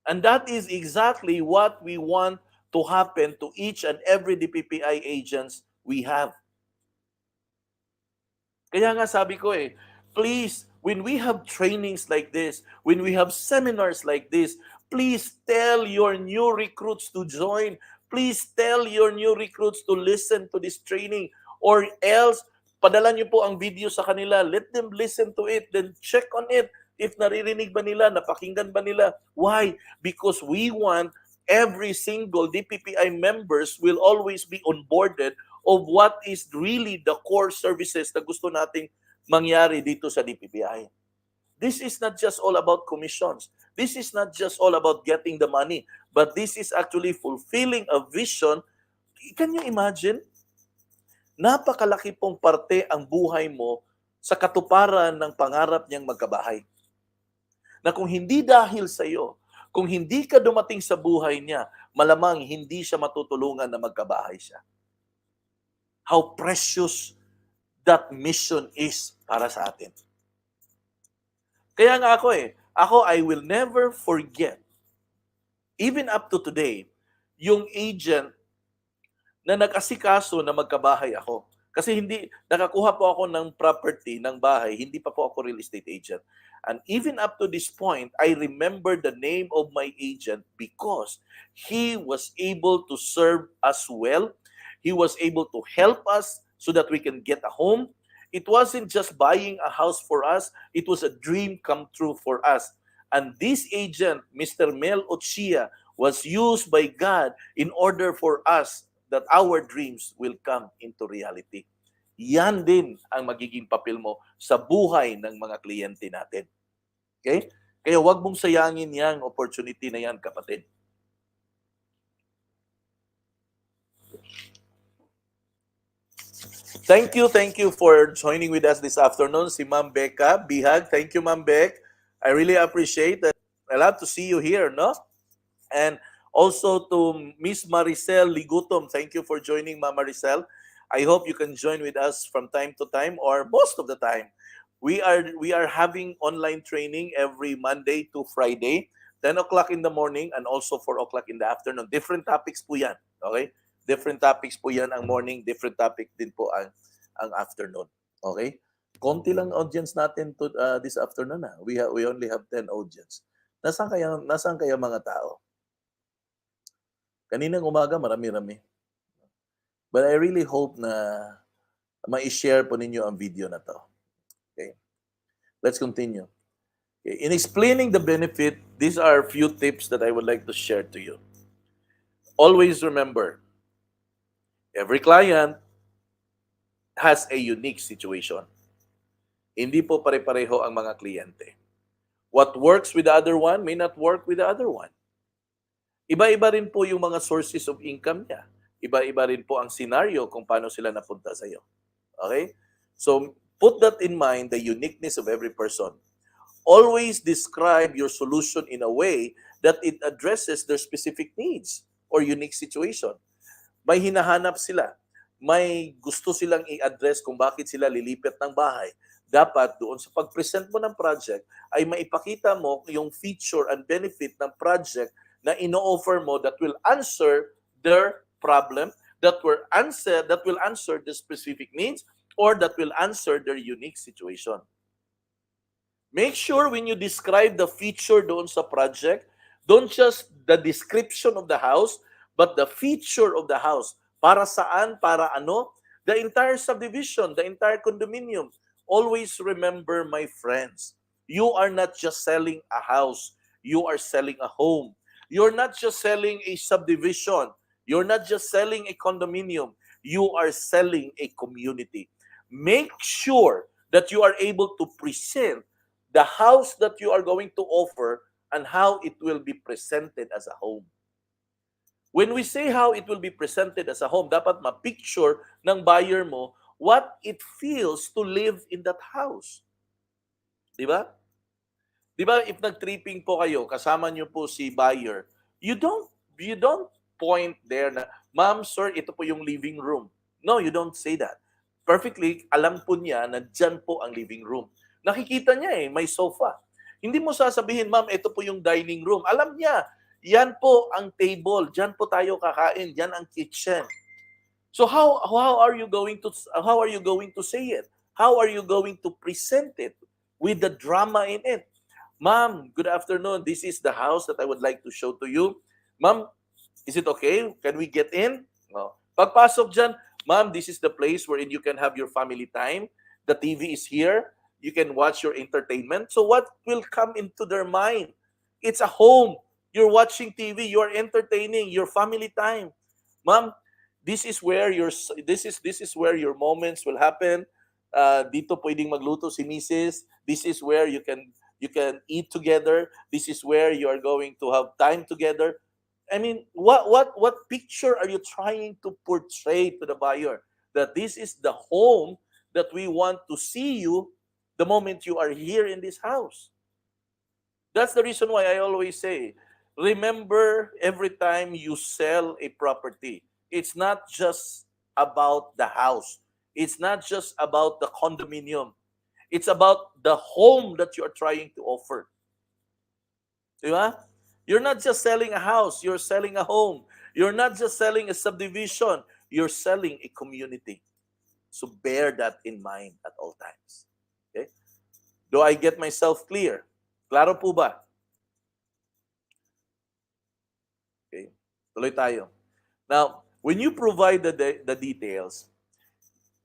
And that is exactly what we want to happen to each and every DPPI agents we have. Kaya nga sabi ko please, when we have trainings like this, when we have seminars like this, please tell your new recruits to join. Please tell your new recruits to listen to this training, or else padala niyo po ang video sa kanila. Let them listen to it, then check on it if naririnig ba nila, napakinggan ba nila. Why? Because we want every single DPPI members will always be onboarded of what is really the core services na gusto nating mangyari dito sa DPPI. This is not just all about commissions. This is not just all about getting the money, but this is actually fulfilling a vision. Can you imagine? Napakalaki pong parte ang buhay mo sa katuparan ng pangarap niyang magkabahay. Na kung hindi dahil sa iyo, kung hindi ka dumating sa buhay niya, malamang hindi siya matutulungan na magkabahay siya. How precious that mission is para sa atin. Kaya nga ako I will never forget, even up to today, yung agent na nag-asikaso na magkabahay ako. Kasi hindi, nakakuha po ako ng property, ng bahay, hindi pa po ako real estate agent. And even up to this point, I remember the name of my agent because he was able to serve us well. He was able to help us so that we can get a home. It wasn't just buying a house for us, it was a dream come true for us. And this agent, Mr. Mel Ochia, was used by God in order for us that our dreams will come into reality. Yan din ang magiging papel mo sa buhay ng mga kliyente natin. Okay? Kaya wag mong sayangin yang opportunity na yan, kapatid. Thank you for joining with us this afternoon. Si Ma'am Becca Bihag. Thank you, Ma'am Beck. I really appreciate that. I love to see you here, no? And also to Miss Maricel Ligutom. Thank you for joining, Ma'am Maricel. I hope you can join with us from time to time or most of the time. We are having online training every Monday to Friday, 10 o'clock in the morning and also 4 o'clock in the afternoon. Different topics po yan. Okay? Different topics po yan ang morning, different topic din po ang afternoon. Okay? Konti lang audience natin to, this afternoon. We only have 10 audience. Nasaan kaya mga tao? Kaninang umaga, marami-rami. But I really hope na ma-share po ninyo ang video na to. Okay? Let's continue. Okay. In explaining the benefit, these are a few tips that I would like to share to you. Always remember, every client has a unique situation. Hindi po pare-pareho ang mga kliyente. What works with the other one may not work with the other one. Iba-iba rin po yung mga sources of income niya. Iba-iba rin po ang scenario kung paano sila napunta sa iyo. Okay? So, put that in mind, the uniqueness of every person. Always describe your solution in a way that it addresses their specific needs or unique situation. May hinahanap sila. May gusto silang i-address kung bakit sila lilipat ng bahay. Dapat doon sa pag-present mo ng project ay maipakita mo yung feature and benefit ng project na ino-offer mo that will answer their problem, that will answer the specific needs, or that will answer their unique situation. Make sure when you describe the feature doon sa project, don't just the description of the house, but the feature of the house. Para saan, para ano? The entire subdivision, the entire condominium. Always remember, my friends, you are not just selling a house, you are selling a home. You're not just selling a subdivision. You're not just selling a condominium. You are selling a community. Make sure that you are able to present the house that you are going to offer and how it will be presented as a home. When we say how it will be presented as a home, dapat ma-picture ng buyer mo what it feels to live in that house. Di ba? Di ba, if nag-tripping po kayo, kasama nyo po si buyer, you don't point there na, ma'am, sir, ito po yung living room. No, you don't say that. Perfectly, alam po niya na dyan po ang living room. Nakikita niya may sofa. Hindi mo sasabihin, ma'am, ito po yung dining room. Alam niya, yan po ang table, dyan po tayo kakain, dyan ang kitchen. So how are you going to say it? How are you going to present it with the drama in it? Ma'am, good afternoon. This is the house that I would like to show to you. Ma'am, Is it okay? Can we get in? No. Pagpasok dyan, ma'am, this is the place wherein you can have your family time. The TV is here. You can watch your entertainment. So what will come into their mind? It's a home. You're watching TV. You're entertaining. Your family time. Ma'am, this is where your moments will happen. Dito pwedeng magluto si Mrs. This is where you can eat together. This is where you are going to have time together. I mean, what picture are you trying to portray to the buyer? That this is the home that we want to see you the moment you are here in this house. That's the reason why I always say, remember every time you sell a property, it's not just about the house. It's not just about the condominium. It's about the home that you're trying to offer. Di ba? You're not just selling a house, you're selling a home. You're not just selling a subdivision, you're selling a community. So bear that in mind at all times. Okay? Do I get myself clear? Klaro po ba? Okay. Tuloy tayo. Now, when you provide the details,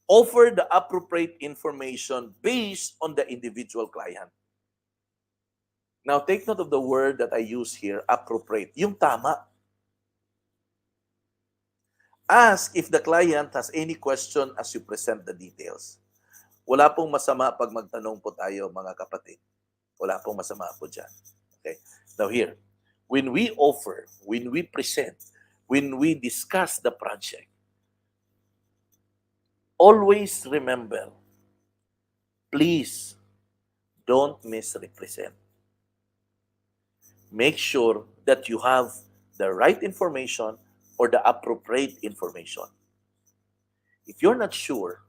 offer the appropriate information based on the individual client. Now, take note of the word that I use here, appropriate. Yung tama. Ask if the client has any question as you present the details. Wala pong masama pag magtanong po tayo, mga kapatid. Wala pong masama po dyan. Okay? Now here, when we offer, when we present, when we discuss the project, always remember, please don't misrepresent. Make sure that you have the right information or the appropriate information. If you're not sure,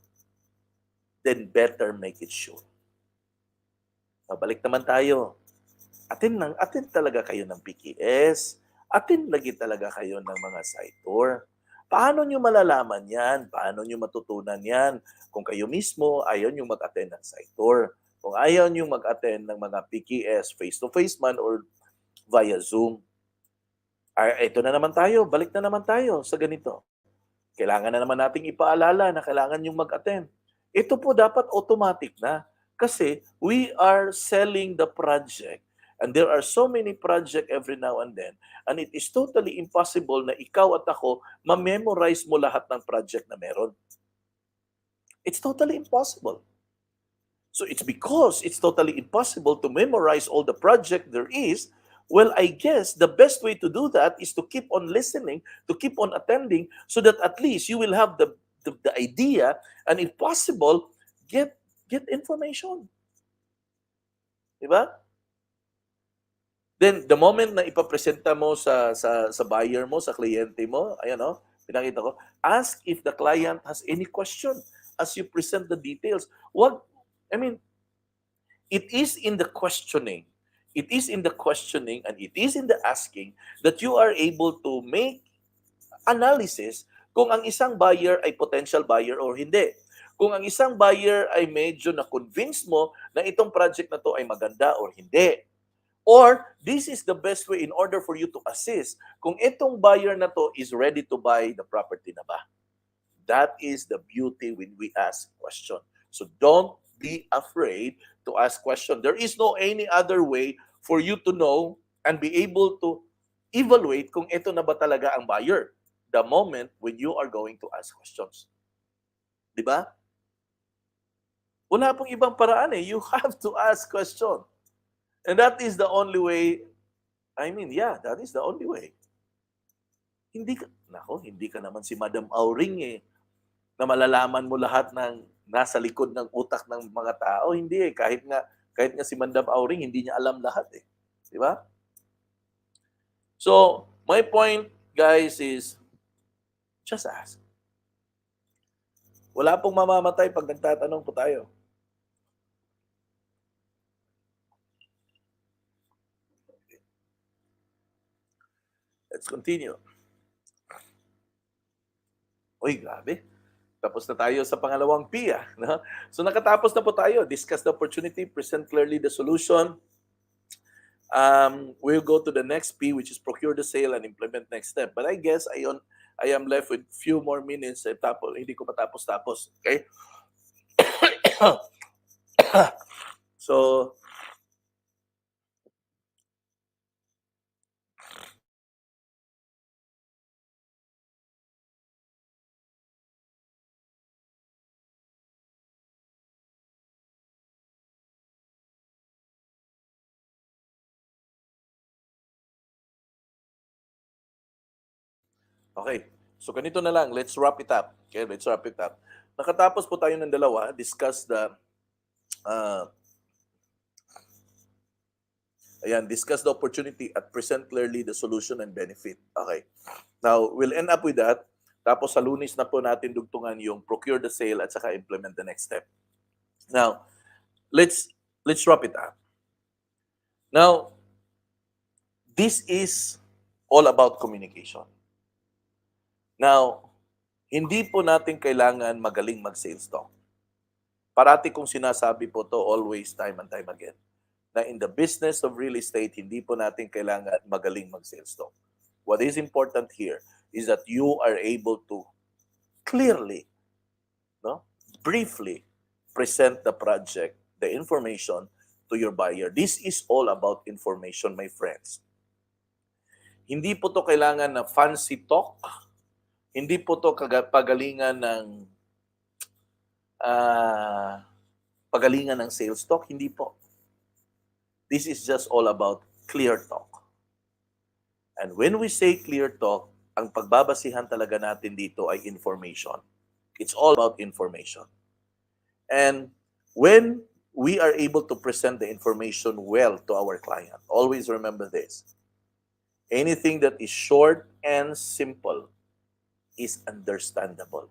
then better make it sure. Balik naman tayo. Atin talaga kayo ng PKS. Atin lagi talaga kayo ng mga site tour. Paano nyo malalaman yan? Paano nyo matutunan yan? Kung kayo mismo ayaw nyo mag-attend ng site tour. Kung ayaw nyo mag-attend ng mga PKS face-to-face man or via Zoom. Ito na naman tayo. Balik na naman tayo sa ganito. Kailangan na naman nating ipaalala na kailangan nyo mag-attend. Ito po dapat automatic na. Kasi we are selling the project and there are so many projects every now and then and it is totally impossible na ikaw at ako ma-memorize mo lahat ng project na meron. It's totally impossible. So it's because it's totally impossible to memorize all the project there is. Well, I guess the best way to do that is to keep on listening, to keep on attending, so that at least you will have the idea, and if possible, get information. Diba? Then, the moment na ipapresenta mo sa buyer mo, sa kliyente mo, ayan o, pinakita ko, ask if the client has any question as you present the details. It is in the questioning. It is in the questioning and it is in the asking that you are able to make analysis kung ang isang buyer ay potential buyer or hindi. Kung ang isang buyer ay medyo na-convince mo na itong project na to ay maganda or hindi. Or, this is the best way in order for you to assist kung itong buyer na to is ready to buy the property na ba. That is the beauty when we ask question. So don't be afraid to ask question. There is no any other way for you to know and be able to evaluate kung ito na ba talaga ang buyer the moment when you are going to ask questions. Diba? Wala pong ibang paraan eh. You have to ask question. And that is the only way. That is the only way. Hindi ka naman si Madam Auring eh, na malalaman mo lahat ng nasa likod ng utak ng mga tao. Hindi eh. Kahit nga si Madam Auring, hindi niya alam lahat eh. Di ba? So, my point, guys, is just ask. Wala pong mamamatay pag nagtatanong po tayo. Let's continue. Uy, grabe. Tapos na tayo sa pangalawang P. No? So nakatapos na po tayo. Discuss the opportunity, present clearly the solution. We'll go to the next P, which is procure the sale and implement next step. But I guess I am left with few more minutes. Tapos, hindi ko matapos-tapos. Okay? So, okay. So, ganito na lang. Let's wrap it up. Okay, let's wrap it up. Nakatapos po tayo ng dalawa. Uh, discuss the opportunity at present clearly the solution and benefit. Okay. Now, we'll end up with that. Tapos sa Lunes na po natin dugtungan yung procure the sale at saka implement the next step. Now, let's wrap it up. Now, this is all about communication. Now, hindi po natin kailangan magaling mag-sales talk. Parati kong sinasabi po to always, time and time again, na in the business of real estate, hindi po natin kailangan magaling mag-sales talk. What is important here is that you are able to clearly, no, briefly present the project, the information to your buyer. This is all about information, my friends. Hindi po to kailangan na fancy talk. Hindi po to pagalingan ng pagalingan ng sales talk. Hindi po. This is just all about clear talk. And when we say clear talk, ang pagbabasihan talaga natin dito ay information. It's all about information. And when we are able to present the information well to our client, always remember this. Anything that is short and simple is understandable.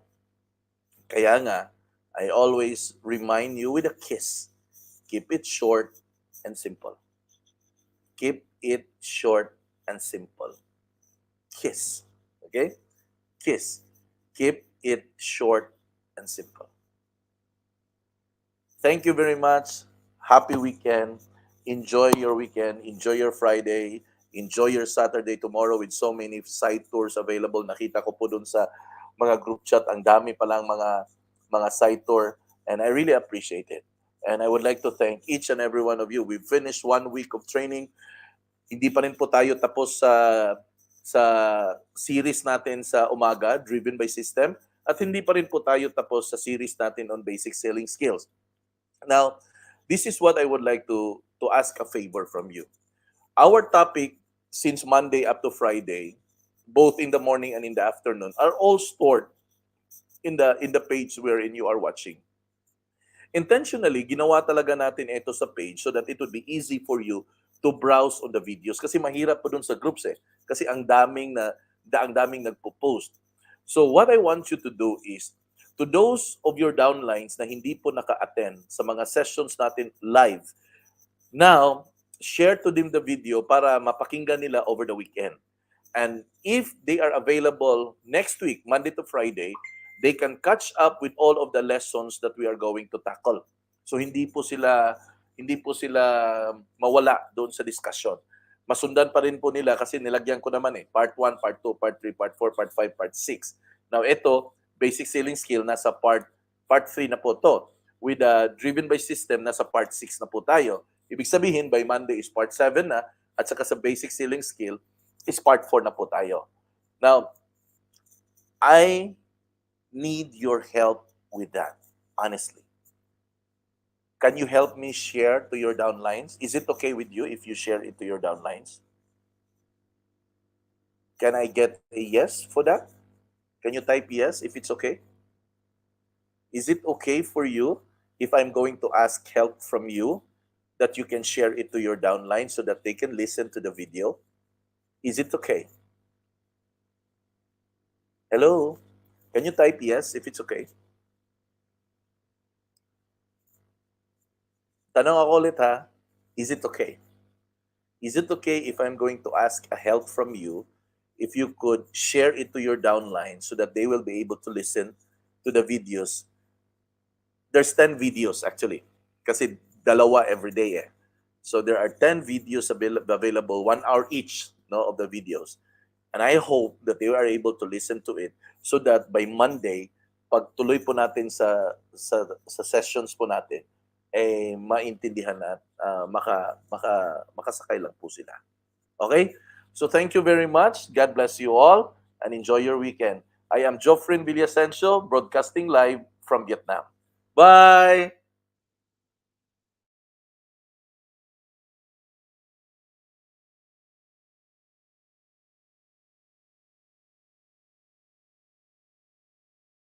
Kaya nga, I always remind you with a kiss. Keep it short and simple. Keep it short and simple. Kiss. Okay? Kiss. Keep it short and simple. Thank you very much. Happy weekend. Enjoy your weekend. Enjoy your Friday. Enjoy your Saturday tomorrow with so many site tours available. Nakita ko po dun sa mga group chat. Ang dami palang mga site tour. And I really appreciate it. And I would like to thank each and every one of you. We've finished 1 week of training. Hindi pa rin po tayo tapos sa series natin sa umaga, Driven by System. At hindi pa rin po tayo tapos sa series natin on basic selling skills. Now, this is what I would like to ask a favor from you. Our topic since Monday up to Friday, both in the morning and in the afternoon, are all stored in the page wherein you are watching. Intentionally, ginawa talaga natin ito sa page so that it would be easy for you to browse on the videos kasi mahirap po dun sa groups kasi ang daming nagpo-post. So what I want you to do is to those of your downlines na hindi po naka-attend sa mga sessions natin live, now share to them the video para mapakinggan nila over the weekend. And if they are available next week, Monday to Friday, they can catch up with all of the lessons that we are going to tackle. So hindi po sila mawala doon sa discussion. Masundan pa rin po nila kasi nilagyan ko naman Part 1, Part 2, Part 3, Part 4, Part 5, Part 6. Now ito, basic selling skill, nasa Part 3 na po to. With the Driven by System, nasa Part 6 na po tayo. Ibig sabihin, by Monday is Part 7 na, at saka sa basic selling skill, is Part 4 na po tayo. Now, I need your help with that, honestly. Can you help me share to your downlines? Is it okay with you if you share it to your downlines? Can I get a yes for that? Can you type yes if it's okay? Is it okay for you if I'm going to ask help from you that you can share it to your downlines so that they can listen to the video? Is it okay? Hello? Can you type yes if it's okay? Tanong ako ulit ha, is it okay? Is it okay if I'm going to ask a help from you if you could share it to your downline so that they will be able to listen to the videos? There's 10 videos actually kasi dalawa every day So there are 10 videos available, 1 hour each, no, of the videos. And I hope that they are able to listen to it so that by Monday, pag tuloy po natin sa sessions po natin, eh maintindihan at makasakay lang po sila. Okay? So thank you very much. God bless you all and enjoy your weekend. I am Joffrin Villasencio, broadcasting live from Vietnam. Bye!